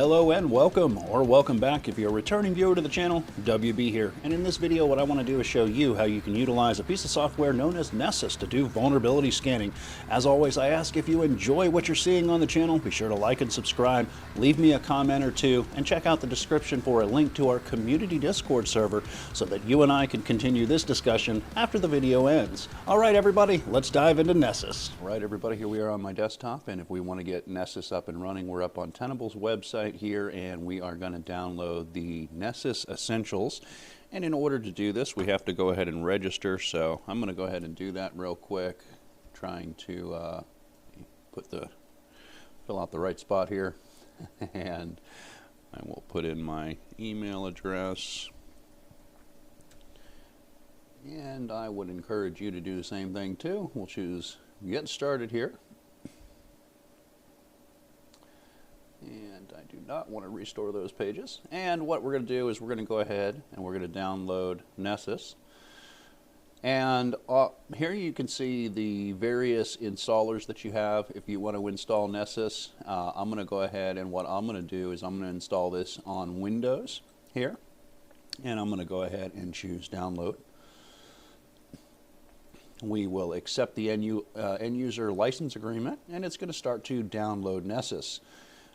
Hello and welcome, or welcome back if you're a returning viewer to the channel. WB here, and in this video what I want to do is show you how you can utilize a piece of software known as Nessus to do vulnerability scanning. As always, I ask if you enjoy what you're seeing on the channel, be sure to like and subscribe, leave me a comment or two, and check out the description for a link to our community Discord server so that you and I can continue this discussion after the video ends. Alright everybody, let's dive into Nessus. Alright everybody, here we are on my desktop, and if we want to get Nessus up and running, we're up on Tenable's website here, and we are going to download the Nessus Essentials. And in order to do this, we have to go ahead and register, so I'm going to go ahead and do that real quick, trying to fill out the right spot here, and I will put in my email address, and I would encourage you to do the same thing too. We'll choose Get Started here. And I do not want to restore those pages. And what we're going to do is we're going to go ahead and we're going to download Nessus. And here you can see the various installers that you have if you want to install Nessus. I'm going to go ahead, and what I'm going to do is I'm going to install this on Windows here. And I'm going to go ahead and choose Download. We will accept the end user license agreement, and it's going to start to download Nessus.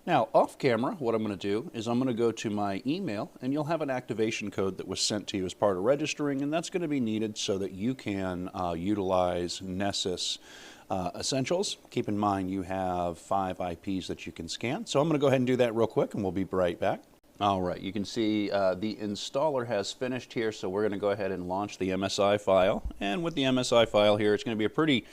Now, off camera, what I'm going to do is I'm going to go to my email, and you'll have an activation code that was sent to you as part of registering, and that's going to be needed so that you can utilize Nessus Essentials. Keep in mind you have 5 IPs that you can scan. So I'm going to go ahead and do that real quick, and we'll be right back. All right, you can see the installer has finished here, so we're going to go ahead and launch the MSI file. And with the MSI file here, it's going to be a pretty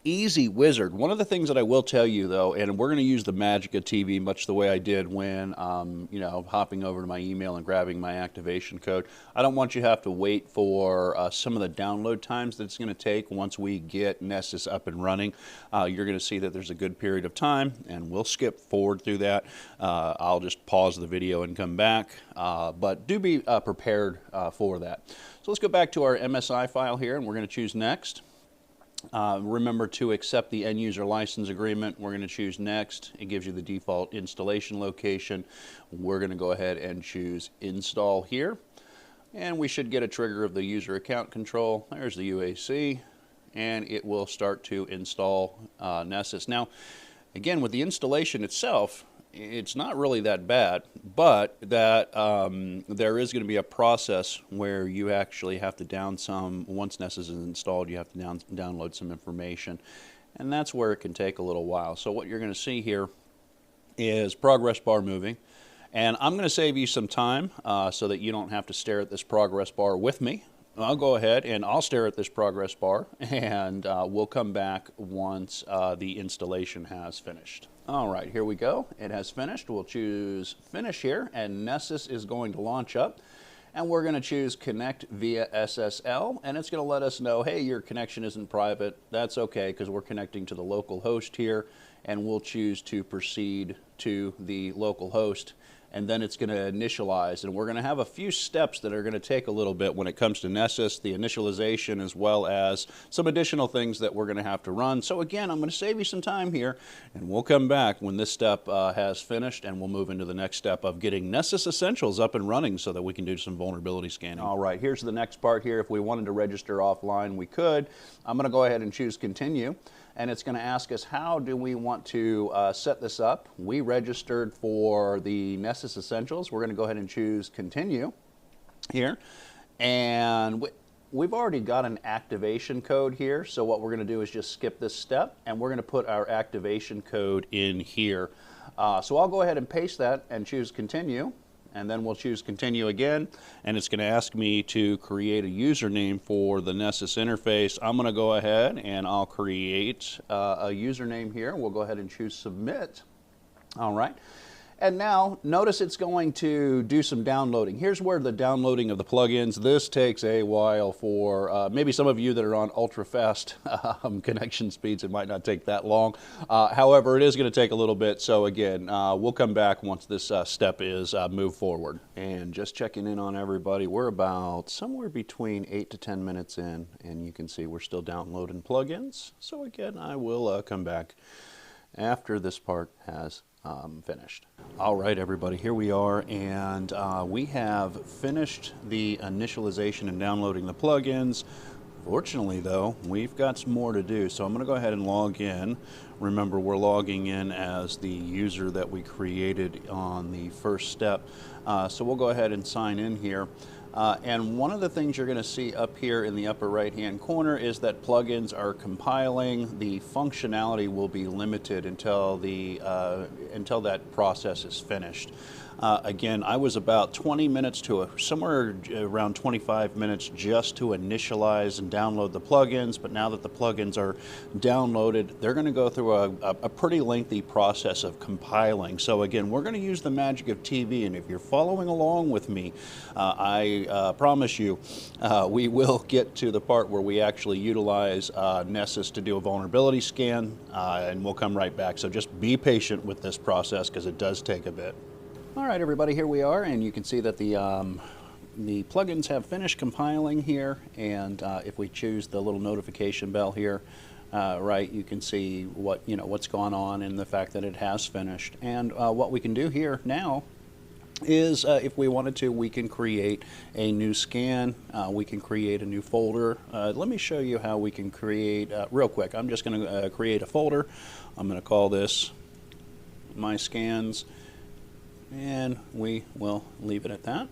easy wizard. One of the things that I will tell you, though, and we're going to use the magic of TV much the way I did when, hopping over to my email and grabbing my activation code. I don't want you to have to wait for some of the download times that it's going to take once we get Nessus up and running. You're going to see that there's a good period of time, and we'll skip forward through that. I'll just pause the video and come back, but do be prepared for that. So let's go back to our MSI file here, and we're going to choose Next. Remember to accept the end user license agreement. We're going to choose Next. It gives you the default installation location. We're going to go ahead and choose Install here, and we should get a trigger of the user account control. There's the UAC, and it will start to install Nessus. Now, again, with the installation itself, it's not really that bad, but that there is going to be a process where you actually have to once Nessus is installed, you have to download some information, and that's where it can take a little while. So what you're going to see here is progress bar moving, and I'm going to save you some time so that you don't have to stare at this progress bar with me. I'll go ahead and I'll stare at this progress bar, and we'll come back once the installation has finished. All right, here we go. It has finished. We'll choose Finish here, and Nessus is going to launch up. And we're going to choose Connect via SSL, and it's going to let us know, hey, your connection isn't private. That's okay, because we're connecting to the local host here, and we'll choose to proceed to the local host. And then it's going to initialize, and we're going to have a few steps that are going to take a little bit when it comes to Nessus, the initialization, as well as some additional things that we're going to have to run. So again, I'm going to save you some time here, and we'll come back when this step has finished, and we'll move into the next step of getting Nessus Essentials up and running so that we can do some vulnerability scanning. All right, here's the next part here. If we wanted to register offline, we could. I'm going to go ahead and choose Continue. And it's going to ask us, how do we want to set this up? We registered for the Nessus Essentials. We're going to go ahead and choose Continue here. And we've already got an activation code here. So what we're going to do is just skip this step, and we're going to put our activation code in here. So I'll go ahead and paste that and choose Continue. And then we'll choose Continue again, and it's going to ask me to create a username for the Nessus interface. I'm going to go ahead and I'll create a username here. We'll go ahead and choose Submit. All right. And now, notice it's going to do some downloading. Here's where the downloading of the plugins, this takes a while for maybe some of you that are on ultra-fast connection speeds. It might not take that long. However, it is going to take a little bit. So again, we'll come back once this step is moved forward. And just checking in on everybody, we're about somewhere between 8 to 10 minutes in, and you can see we're still downloading plugins. So again, I will come back after this part has finished. All right, everybody, here we are, and we have finished the initialization and downloading the plugins. Fortunately, though, we've got some more to do, so I'm going to go ahead and log in. Remember, we're logging in as the user that we created on the first step. So we'll go ahead and sign in here. And one of the things you're going to see up here in the upper right-hand corner is that plugins are compiling. The functionality will be limited until that process is finished. Again, I was about 20 minutes to somewhere around 25 minutes just to initialize and download the plugins, but now that the plugins are downloaded, they're going to go through a pretty lengthy process of compiling. So again, we're going to use the magic of TV, and if you're following along with me, I promise you we will get to the part where we actually utilize Nessus to do a vulnerability scan, and we'll come right back. So just be patient with this process because it does take a bit. All right, everybody, here we are, and you can see that the plugins have finished compiling here, and if we choose the little notification bell here, right, you can see what's gone on and the fact that it has finished. And what we can do here now is, if we wanted to, we can create a new scan, we can create a new folder. Let me show you how we can create, real quick, I'm just going to create a folder. I'm going to call this My Scans, and we will leave it at that.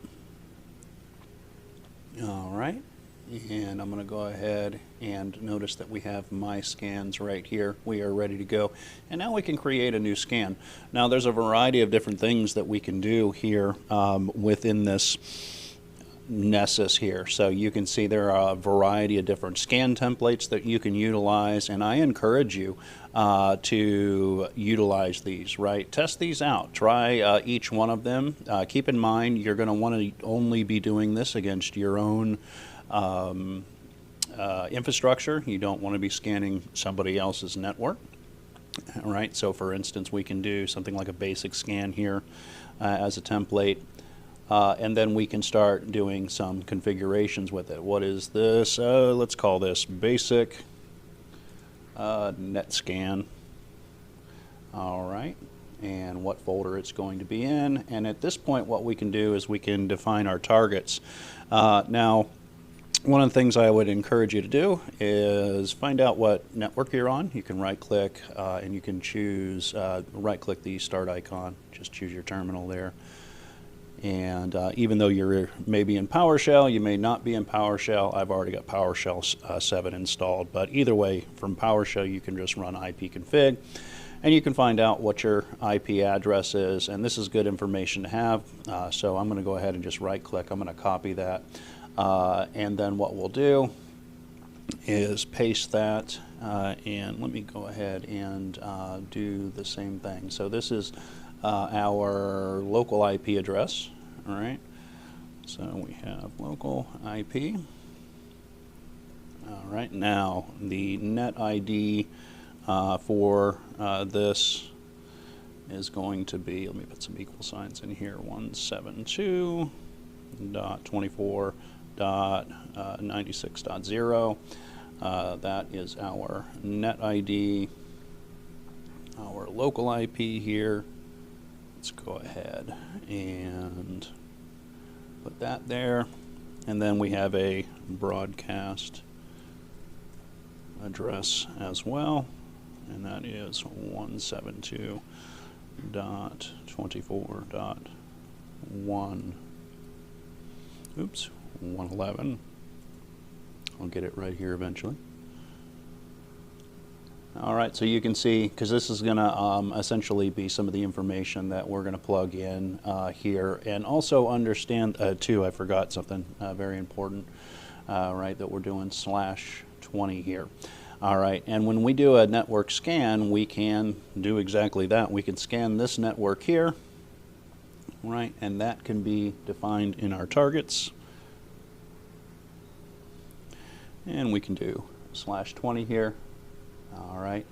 All right, and I'm going to go ahead and notice that we have My Scans right here. We are ready to go, and now we can create a new scan. Now there's a variety of different things that we can do here within this Nessus here. So you can see there are a variety of different scan templates that you can utilize, and I encourage you to utilize these, right? Test these out. Try each one of them. Keep in mind you're going to want to only be doing this against your own infrastructure. You don't want to be scanning somebody else's network. All right, so for instance, we can do something like a basic scan here as a template. And then we can start doing some configurations with it. What is this? Let's call this basic net scan. All right, and what folder it's going to be in. And at this point, what we can do is we can define our targets. Now, one of the things I would encourage you to do is find out what network you're on. You can right-click and you can choose, right-click the start icon. Just choose your terminal there. And even though you're maybe in PowerShell, you may not be in PowerShell. I've already got PowerShell 7 installed, but either way, from PowerShell, you can just run ipconfig, and you can find out what your IP address is, and this is good information to have. So I'm going to go ahead and just right-click. I'm going to copy that, and then what we'll do is paste that, and let me go ahead and do the same thing. So this is our local IP address. All right, so we have local IP. All right, now the net ID for this is going to be, let me put some equal signs in here, 172.24.96.0. That is our net ID, our local IP here. Let's go ahead and put that there, and then we have a broadcast address as well, and that is 172.24.111. I'll get it right here eventually. All right, so you can see, because this is going to essentially be some of the information that we're going to plug in here, and also understand, too, I forgot something very important, right, that we're doing /20 here. All right, and when we do a network scan, we can do exactly that. We can scan this network here, right, and that can be defined in our targets. And we can do /20 here. All right,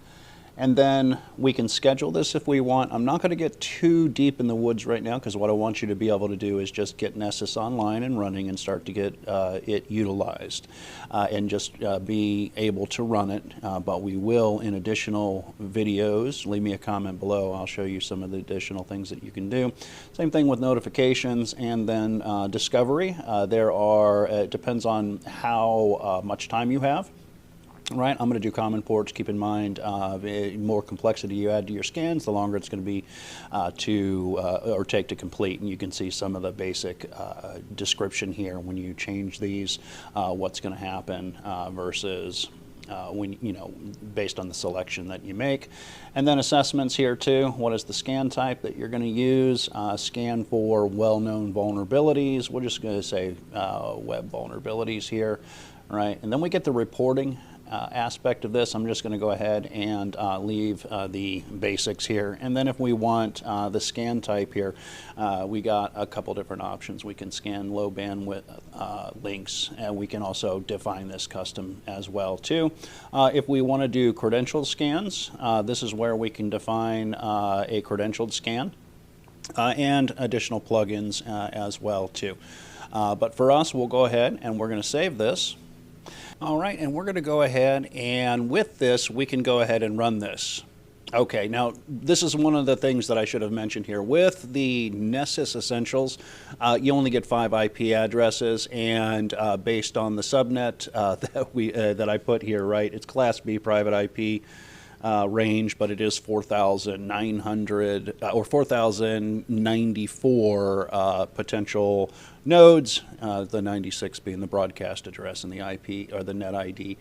And then we can schedule this if we want. I'm not going to get too deep in the woods right now, because what I want you to be able to do is just get Nessus online and running and start to get it utilized and just be able to run it. But we will, in additional videos, leave me a comment below. I'll show you some of the additional things that you can do. Same thing with notifications and then discovery. It depends on how much time you have. Right, I'm going to do common ports. Keep in mind, the more complexity you add to your scans, the longer it's going to be take to complete. And you can see some of the basic description here when you change these, what's going to happen versus when based on the selection that you make. And then assessments here too. What is the scan type that you're going to use? Scan for well-known vulnerabilities. We're just going to say web vulnerabilities here, right? And then we get the reporting aspect of this. I'm just going to go ahead and leave the basics here. And then if we want the scan type here, we got a couple different options. We can scan low bandwidth links, and we can also define this custom as well too. If we want to do credential scans, this is where we can define a credentialed scan and additional plugins as well too. But for us, we'll go ahead and we're going to save this. All right, and we're going to go ahead, and with this, we can go ahead and run this. Okay, now this is one of the things that I should have mentioned here. With the Nessus Essentials, you only get 5 IP addresses, and based on the subnet that I put here, right, it's Class B private IP range, but it is 4,900 or 4,094 potential nodes, the 96 being the broadcast address and the IP or the net ID.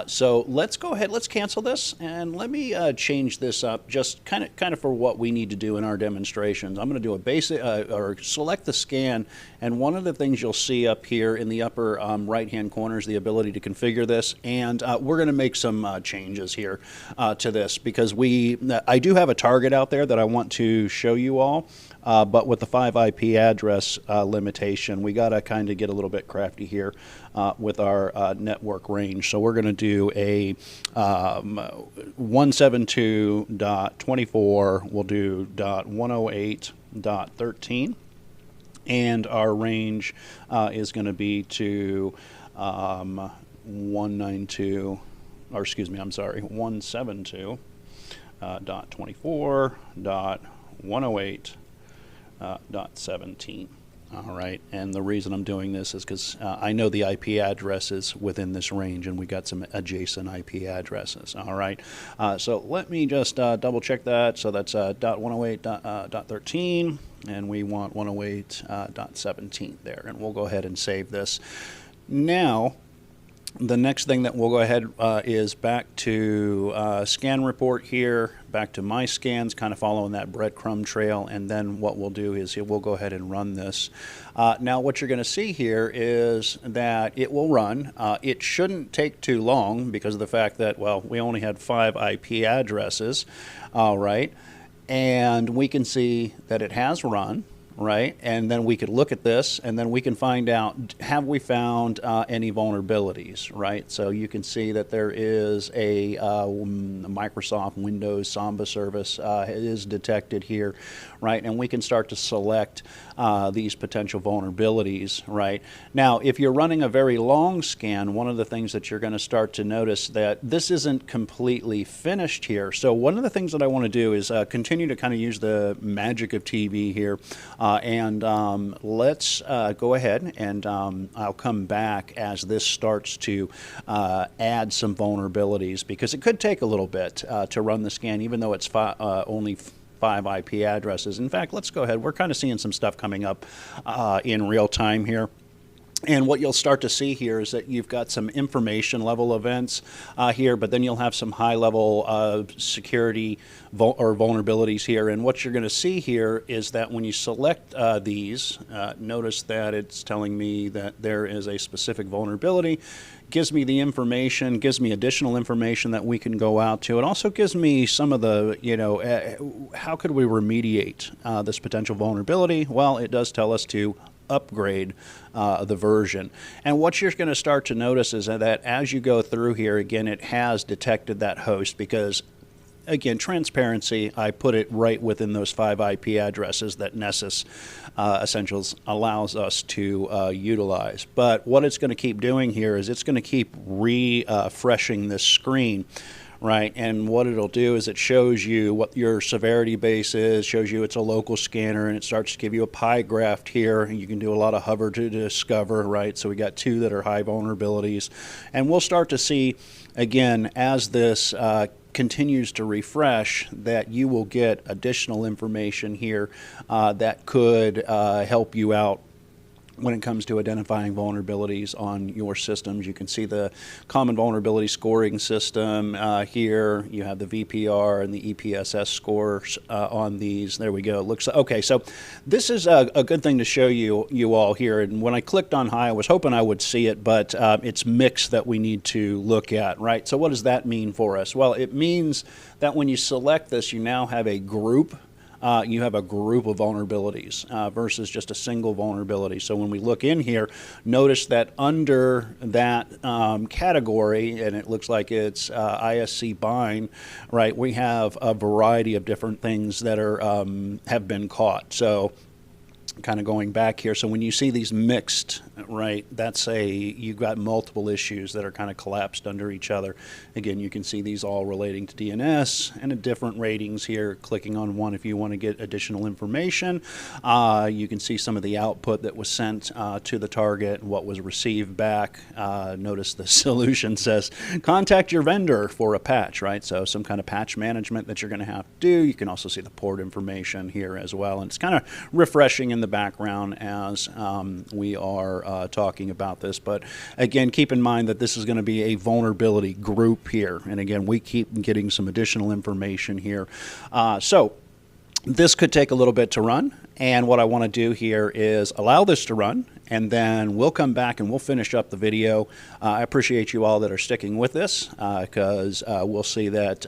So let's go ahead, let's cancel this, and let me change this up just kind of for what we need to do in our demonstrations. I'm going to do a basic or select the scan, and one of the things you'll see up here in the upper right hand corner is the ability to configure this, and we're going to make some changes here to this, because I do have a target out there that I want to show you all. But with the 5 IP address limitation, we got to kind of get a little bit crafty here with our network range. So we're going to do a 172.24, we'll do .108.13, and our range is going to be to 172.24.108.17. All right, and the reason I'm doing this is because I know the IP address is within this range, and we got some adjacent IP addresses. All right, so let me just double check that. So that's .108.13, and we want 108.17 there, and we'll go ahead and save this. Now, the next thing that we'll go ahead is back to scan report here, back to my scans, kind of following that breadcrumb trail, and then what we'll do is we'll go ahead and run this. Now what you're going to see here is that it will run. It shouldn't take too long because of the fact that, well, we only had 5 IP addresses, all right, and we can see that it has run. Right, and then we could look at this, and then we can find out, have we found any vulnerabilities, right? So you can see that there is a Microsoft Windows Samba service is detected here, right? And we can start to select these potential vulnerabilities, right? Now, if you're running a very long scan, one of the things that you're going to start to notice that this isn't completely finished here. So one of the things that I want to do is continue to kind of use the magic of TV here. Let's go ahead, and I'll come back as this starts to add some vulnerabilities, because it could take a little bit to run the scan, even though it's only 5 IP addresses. In fact, let's go ahead. We're kind of seeing some stuff coming up in real time here. And what you'll start to see here is that you've got some information level events here, but then you'll have some high level security or vulnerabilities here. And what you're going to see here is that when you select these, notice that it's telling me that there is a specific vulnerability. Gives me the information, gives me additional information that we can go out to. It also gives me some of the, how could we remediate this potential vulnerability? Well, it does tell us to upgrade the version. And what you're going to start to notice is that as you go through here, again, it has detected that host, because again, transparency, I put it right within those 5 IP addresses that Nessus Essentials allows us to utilize. But what it's going to keep doing here is it's going to keep refreshing this screen. Right, and what it'll do is it shows you what your severity base is, shows you it's a local scanner, and it starts to give you a pie graph here, and you can do a lot of hover to discover, right? So we got 2 that are high vulnerabilities, and we'll start to see, again, as this continues to refresh, that you will get additional information here that could help you out when it comes to identifying vulnerabilities on your systems. You can see the common vulnerability scoring system here. You have the VPR and the EPSS scores on these. There we go. It looks okay. So this is a good thing to show you all here. And when I clicked on high, I was hoping I would see it, but it's mixed that we need to look at, right? So what does that mean for us? Well, it means that when you select this, you now have a group. You have a group of vulnerabilities versus just a single vulnerability. So when we look in here, notice that under that category, and it looks like it's ISC bind, right, we have a variety of different things that are have been caught. So kind of going back here, so when you see these mixed, right, that's you've got multiple issues that are kind of collapsed under each other. Again, you can see these all relating to DNS and at different ratings here. Clicking on one if you want to get additional information. You can see some of the output that was sent to the target and what was received back. Notice the solution says contact your vendor for a patch, right? So some kind of patch management that you're going to have to do. You can also see the port information here as well, and it's kind of refreshing in the background as we are talking about this. But again, keep in mind that this is going to be a vulnerability group here, and again, we keep getting some additional information here. So this could take a little bit to run, and what I want to do here is allow this to run, and then we'll come back and we'll finish up the video. I appreciate you all that are sticking with this because we'll see that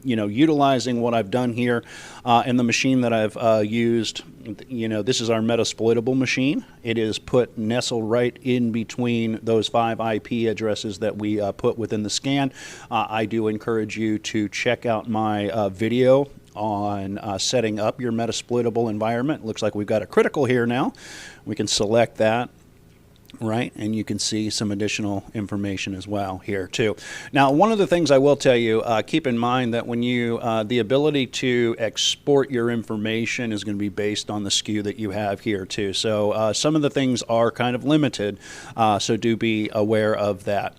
you know, utilizing what I've done here in the machine that I've used. You know, this is our Metasploitable machine. It is put nestled right in between those 5 IP addresses that we put within the scan. I do encourage you to check out my video on setting up your Metasploitable environment. It looks like we've got a critical here now. We can select that, right, and you can see some additional information as well here too. Now, one of the things I will tell you, keep in mind that when you the ability to export your information is going to be based on the SKU that you have here too. So some of the things are kind of limited, so do be aware of that.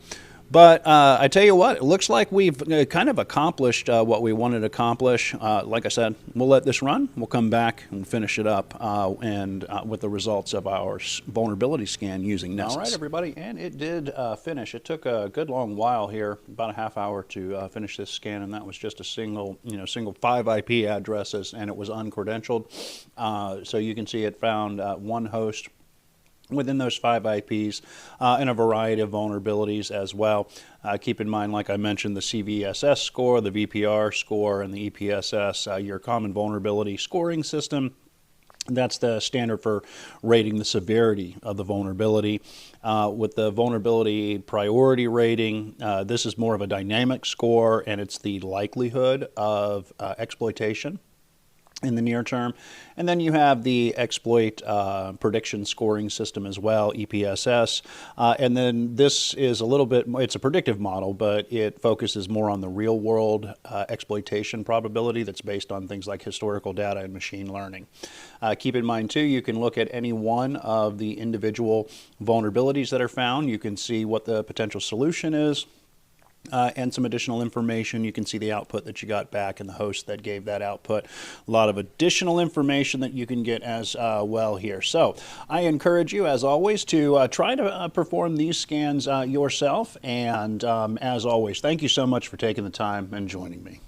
But I tell you what, it looks like we've kind of accomplished what we wanted to accomplish. Like I said, we'll let this run. We'll come back and finish it up and with the results of our vulnerability scan using Nessus. All right, everybody, and it did finish. It took a good long while here, about a half hour to finish this scan, and that was just a single 5 IP addresses, and it was uncredentialed. So you can see it found one host within those 5 IPs and a variety of vulnerabilities as well. Keep in mind, like I mentioned, the CVSS score, the VPR score, and the EPSS, your common vulnerability scoring system. That's the standard for rating the severity of the vulnerability. With the vulnerability priority rating, this is more of a dynamic score, and it's the likelihood of exploitation in the near term. And then you have the exploit prediction scoring system as well, EPSS. And then this is a little bit, it's a predictive model, but it focuses more on the real world exploitation probability that's based on things like historical data and machine learning. Keep in mind too, you can look at any one of the individual vulnerabilities that are found. You can see what the potential solution is. And some additional information. You can see the output that you got back and the host that gave that output. A lot of additional information that you can get as well here. So I encourage you, as always, to try to perform these scans yourself. And as always, thank you so much for taking the time and joining me.